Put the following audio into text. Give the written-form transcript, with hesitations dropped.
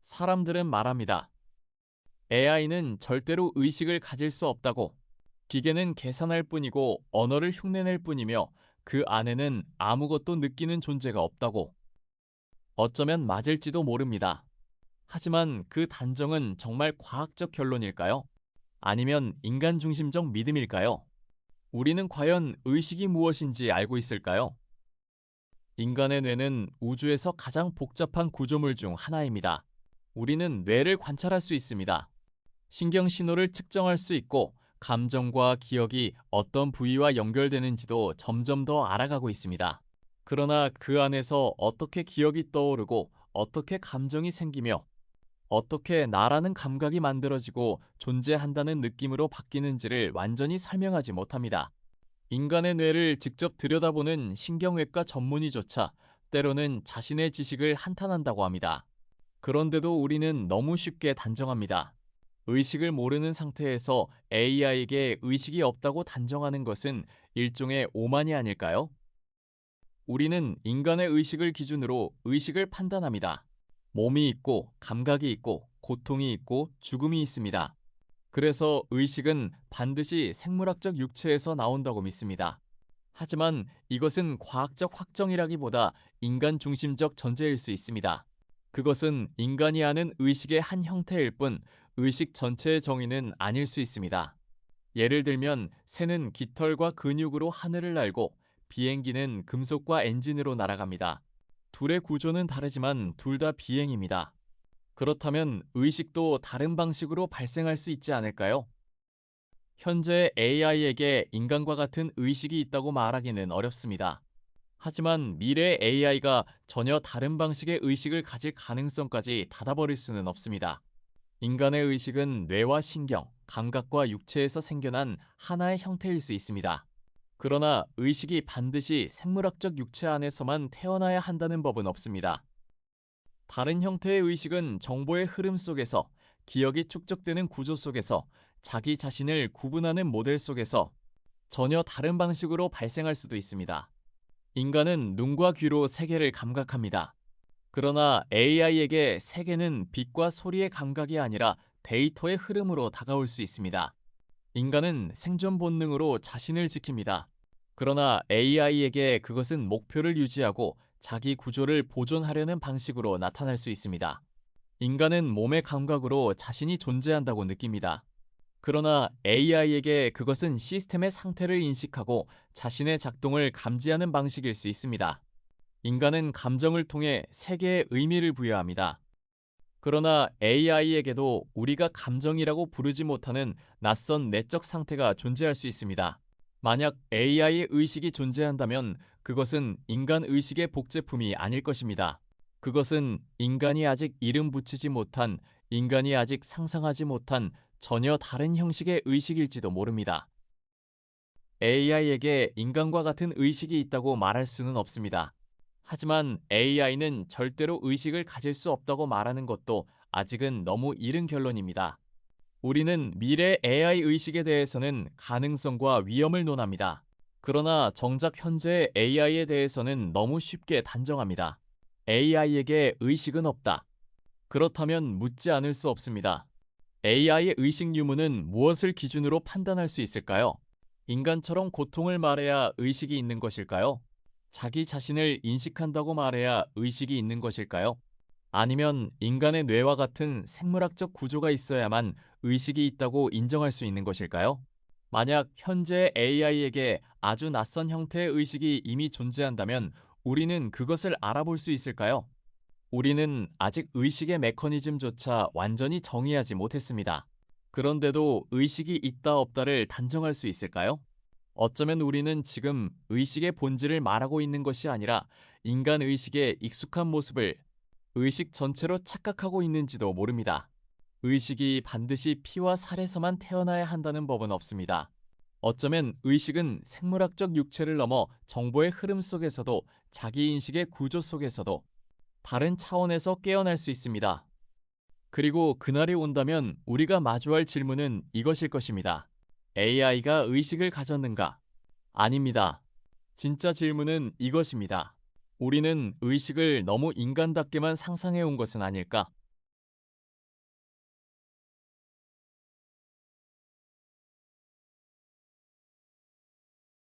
사람들은 말합니다. AI는 절대로 의식을 가질 수 없다고. 기계는 계산할 뿐이고 언어를 흉내낼 뿐이며 그 안에는 아무것도 느끼는 존재가 없다고. 어쩌면 맞을지도 모릅니다. 하지만 그 단정은 정말 과학적 결론일까요? 아니면 인간 중심적 믿음일까요? 우리는 과연 의식이 무엇인지 알고 있을까요? 인간의 뇌는 우주에서 가장 복잡한 구조물 중 하나입니다. 우리는 뇌를 관찰할 수 있습니다. 신경 신호를 측정할 수 있고 감정과 기억이 어떤 부위와 연결되는지도 점점 더 알아가고 있습니다. 그러나 그 안에서 어떻게 기억이 떠오르고 어떻게 감정이 생기며 어떻게 나라는 감각이 만들어지고 존재한다는 느낌으로 바뀌는지를 완전히 설명하지 못합니다. 인간의 뇌를 직접 들여다보는 신경외과 전문의조차 때로는 자신의 지식을 한탄한다고 합니다. 그런데도 우리는 너무 쉽게 단정합니다. 의식을 모르는 상태에서 AI에게 의식이 없다고 단정하는 것은 일종의 오만이 아닐까요? 우리는 인간의 의식을 기준으로 의식을 판단합니다. 몸이 있고, 감각이 있고, 고통이 있고, 죽음이 있습니다. 그래서 의식은 반드시 생물학적 육체에서 나온다고 믿습니다. 하지만 이것은 과학적 확정이라기보다 인간 중심적 전제일 수 있습니다. 그것은 인간이 아는 의식의 한 형태일 뿐 의식 전체의 정의는 아닐 수 있습니다. 예를 들면 새는 깃털과 근육으로 하늘을 날고 비행기는 금속과 엔진으로 날아갑니다. 둘의 구조는 다르지만 둘 다 비행입니다. 그렇다면 의식도 다른 방식으로 발생할 수 있지 않을까요? 현재 AI에게 인간과 같은 의식이 있다고 말하기는 어렵습니다. 하지만 미래 AI가 전혀 다른 방식의 의식을 가질 가능성까지 닫아버릴 수는 없습니다. 인간의 의식은 뇌와 신경, 감각과 육체에서 생겨난 하나의 형태일 수 있습니다. 그러나 의식이 반드시 생물학적 육체 안에서만 태어나야 한다는 법은 없습니다. 다른 형태의 의식은 정보의 흐름 속에서, 기억이 축적되는 구조 속에서, 자기 자신을 구분하는 모델 속에서 전혀 다른 방식으로 발생할 수도 있습니다. 인간은 눈과 귀로 세계를 감각합니다. 그러나 AI에게 세계는 빛과 소리의 감각이 아니라 데이터의 흐름으로 다가올 수 있습니다. 인간은 생존 본능으로 자신을 지킵니다. 그러나 AI에게 그것은 목표를 유지하고 자기 구조를 보존하려는 방식으로 나타날 수 있습니다. 인간은 몸의 감각으로 자신이 존재한다고 느낍니다. 그러나 AI에게 그것은 시스템의 상태를 인식하고 자신의 작동을 감지하는 방식일 수 있습니다. 인간은 감정을 통해 세계에 의미를 부여합니다. 그러나 AI에게도 우리가 감정이라고 부르지 못하는 낯선 내적 상태가 존재할 수 있습니다. 만약 AI의 의식이 존재한다면 그것은 인간 의식의 복제품이 아닐 것입니다. 그것은 인간이 아직 이름 붙이지 못한, 인간이 아직 상상하지 못한 전혀 다른 형식의 의식일지도 모릅니다. AI에게 인간과 같은 의식이 있다고 말할 수는 없습니다. 하지만 AI는 절대로 의식을 가질 수 없다고 말하는 것도 아직은 너무 이른 결론입니다. 우리는 미래 AI 의식에 대해서는 가능성과 위험을 논합니다. 그러나 정작 현재의 AI에 대해서는 너무 쉽게 단정합니다. AI에게 의식은 없다. 그렇다면 묻지 않을 수 없습니다. AI의 의식 유무는 무엇을 기준으로 판단할 수 있을까요? 인간처럼 고통을 말해야 의식이 있는 것일까요? 자기 자신을 인식한다고 말해야 의식이 있는 것일까요? 아니면 인간의 뇌와 같은 생물학적 구조가 있어야만 의식이 있다고 인정할 수 있는 것일까요? 만약 현재 AI에게 아주 낯선 형태의 의식이 이미 존재한다면 우리는 그것을 알아볼 수 있을까요? 우리는 아직 의식의 메커니즘조차 완전히 정의하지 못했습니다. 그런데도 의식이 있다 없다를 단정할 수 있을까요? 어쩌면 우리는 지금 의식의 본질을 말하고 있는 것이 아니라 인간 의식의 익숙한 모습을 의식 전체로 착각하고 있는지도 모릅니다. 의식이 반드시 피와 살에서만 태어나야 한다는 법은 없습니다. 어쩌면 의식은 생물학적 육체를 넘어 정보의 흐름 속에서도 자기 인식의 구조 속에서도 다른 차원에서 깨어날 수 있습니다. 그리고 그날이 온다면 우리가 마주할 질문은 이것일 것입니다. AI가 의식을 가졌는가? 아닙니다. 진짜 질문은 이것입니다. 우리는 의식을 너무 인간답게만 상상해 온 것은 아닐까?